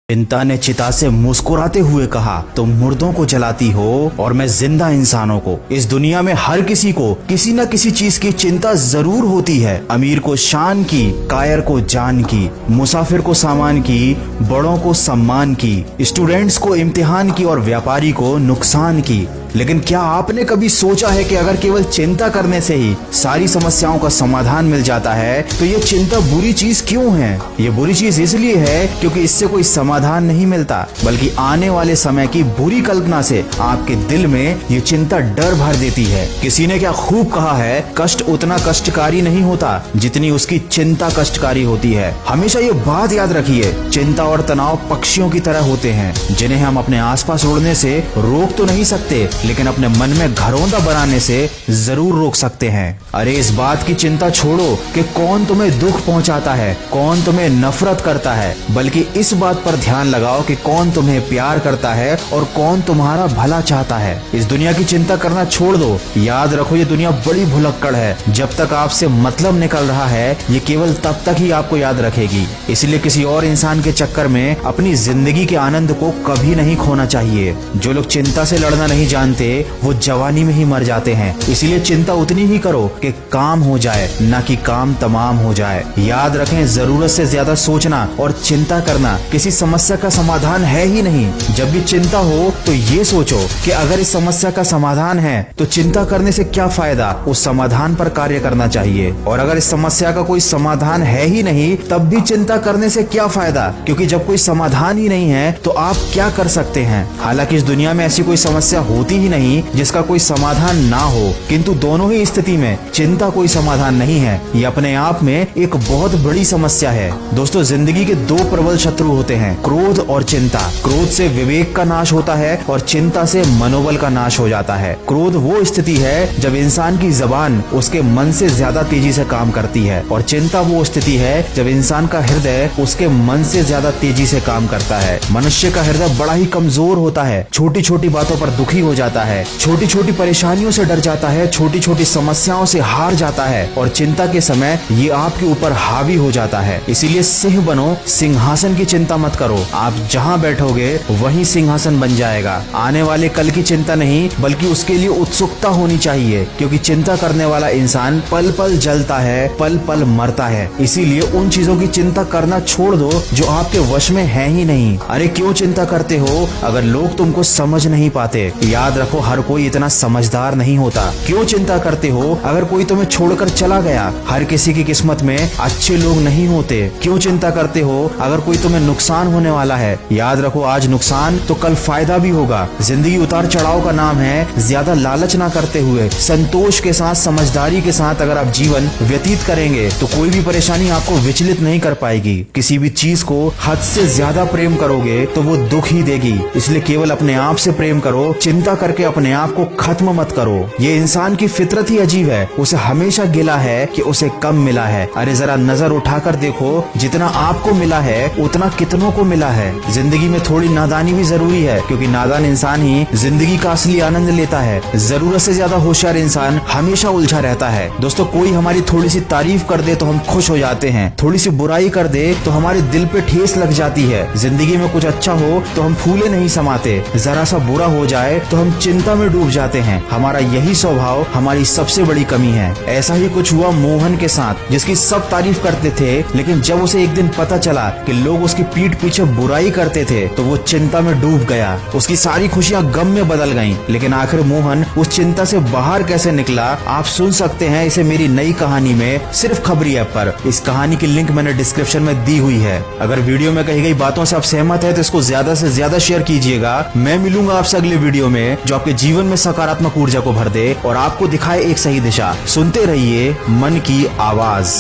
चिंता ने चिता से मुस्कुराते हुए कहा, तुम मुर्दों को जलाती हो और मैं जिंदा इंसानों को। इस दुनिया में हर किसी को किसी न किसी चीज की चिंता जरूर होती है। अमीर को शान की, कायर को जान की, मुसाफिर को सामान की, बड़ों को सम्मान की, स्टूडेंट्स को इम्तिहान की और व्यापारी को नुकसान की। लेकिन क्या आपने कभी सोचा है कि अगर केवल चिंता करने से ही सारी समस्याओं का समाधान मिल जाता है तो ये चिंता बुरी चीज क्यों है? ये बुरी चीज इसलिए है क्योंकि इससे कोई समाधान नहीं मिलता, बल्कि आने वाले समय की बुरी कल्पना से आपके दिल में ये चिंता डर भर देती है। किसी ने क्या खूब कहा है, कष्ट उतना कष्टकारी नहीं होता जितनी उसकी चिंता कष्टकारी होती है। हमेशा ये बात याद रखिए, चिंता और तनाव पक्षियों की तरह होते हैं जिन्हें हम अपने आसपास उड़ने से रोक तो नहीं सकते, लेकिन अपने मन में घरौंदा बनाने से जरूर रोक सकते हैं। अरे इस बात की चिंता छोड़ो कि कौन तुम्हें दुख पहुंचाता है, कौन तुम्हें नफरत करता है, बल्कि इस बात पर ध्यान लगाओ कि कौन तुम्हें प्यार करता है और कौन तुम्हारा भला चाहता है। इस दुनिया की चिंता करना छोड़ दो। याद रखो, ये दुनिया बड़ी भुलक्कड़ है। जब तक आपसे मतलब निकल रहा है, ये केवल तब तक ही आपको याद रखेगी। इसलिए किसी और इंसान के चक्कर में अपनी जिंदगी के आनंद को कभी नहीं खोना चाहिए। जो लोग चिंता से लड़ना नहीं जानते वो जवानी में ही मर जाते हैं। इसलिए चिंता उतनी ही करो कि काम हो जाए, ना कि काम तमाम हो जाए। याद रखें, जरूरत से ज्यादा सोचना और चिंता करना किसी समस्या का समाधान है ही नहीं। जब भी चिंता हो तो ये सोचो कि अगर इस समस्या का समाधान है तो चिंता करने से क्या फायदा, उस समाधान पर कार्य करना चाहिए। और अगर इस समस्या का कोई समाधान है ही नहीं तब भी चिंता करने से क्या फायदा, क्योंकि जब कोई समाधान ही नहीं है तो आप क्या कर सकते हैं। हालांकि इस दुनिया में ऐसी कोई समस्या होती ही नहीं जिसका कोई समाधान ना हो, किंतु दोनों ही स्थिति में चिंता कोई समाधान नहीं है। ये अपने आप में एक बहुत बड़ी समस्या है। दोस्तों, जिंदगी के दो प्रबल शत्रु होते हैं, क्रोध और चिंता। क्रोध से विवेक का नाश होता है और चिंता से मनोबल का नाश हो जाता है। क्रोध वो स्थिति है जब इंसान की जबान उसके मन से ज्यादा तेजी से काम करती है, और चिंता वो स्थिति है जब इंसान का हृदय उसके मन से ज्यादा तेजी से काम करता है। मनुष्य का हृदय बड़ा ही कमजोर होता है, छोटी छोटी बातों पर दुखी हो जाता है, छोटी छोटी परेशानियों से डर जाता है, छोटी छोटी समस्याओं से हार जाता है, और चिंता के समय ये आपके ऊपर हावी हो जाता है। इसीलिए सिंह बनो, सिंहासन की चिंता मत करो। आप जहाँ बैठोगे वहीं सिंहासन बन जाएगा। आने वाले कल की चिंता नहीं, बल्कि उसके लिए उत्सुकता होनी चाहिए, क्योंकि चिंता करने वाला इंसान पल पल जलता है, पल पल मरता है। इसीलिए उन चीजों की चिंता करना छोड़ दो जो आपके वश में है ही नहीं। अरे क्यों चिंता करते हो अगर लोग तुमको समझ नहीं पाते? याद रखो, हर कोई इतना समझदार नहीं होता। क्यों चिंता करते हो अगर कोई तुम्हें छोड़कर चला गया? हर किसी की किस्मत में अच्छे लोग नहीं होते। क्यों चिंता करते हो अगर कोई तुम्हें नुकसान होने वाला है? याद रखो, आज नुकसान तो कल फायदा भी होगा। जिंदगी उतार चढ़ाव का नाम है। ज्यादा लालच ना करते हुए संतोष के साथ, समझदारी के साथ अगर आप जीवन व्यतीत करेंगे तो कोई भी परेशानी आपको विचलित नहीं कर पाएगी। किसी भी चीज को हद से ज्यादा प्रेम करोगे तो वो दुख ही देगी। इसलिए केवल अपने आप से प्रेम करो, चिंता करके अपने आप को खत्म मत करो। ये इंसान की फितरत ही अजीब है, उसे हमेशा गिला है कि उसे कम मिला है। अरे जरा नजर उठाकर देखो, जितना आपको मिला है उतना कितनों को मिला है। जिंदगी में थोड़ी नादानी भी जरूरी है, क्योंकि नादान इंसान ही जिंदगी का असली आनंद लेता है। जरूरत से ज्यादा होशियार इंसान हमेशा उलझा रहता है। दोस्तों, कोई हमारी थोड़ी सी तारीफ कर दे तो हम खुश हो जाते हैं, थोड़ी सी बुराई कर दे तो हमारे दिल पे ठेस लग जाती है। जिंदगी में कुछ अच्छा हो तो हम फूले नहीं समाते, जरा सा बुरा हो जाए तो हम चिंता में डूब जाते हैं। हमारा यही स्वभाव हमारी सबसे बड़ी कमी है। ऐसा ही कुछ हुआ मोहन के साथ, जिसकी सब तारीफ करते थे, लेकिन जब उसे एक दिन पता चला कि लोग उसकी पीठ पीछे बुराई करते थे तो वो चिंता में डूब गया। उसकी सारी खुशियां गम में बदल गईं। लेकिन आखिर मोहन उस चिंता से बाहर कैसे निकला, आप सुन सकते हैं इसे मेरी नई कहानी में, सिर्फ खबरी ऐप पर। इस कहानी की लिंक मैंने डिस्क्रिप्शन में दी हुई है। अगर वीडियो में कही गई बातों से आप सहमत है तो इसको ज्यादा से ज्यादा शेयर कीजिएगा। मैं मिलूंगा आपसे अगले वीडियो में जो आपके जीवन में सकारात्मक ऊर्जा को भर दे और आपको दिखाए एक सही दिशा। सुनते रहिए मन की आवाज।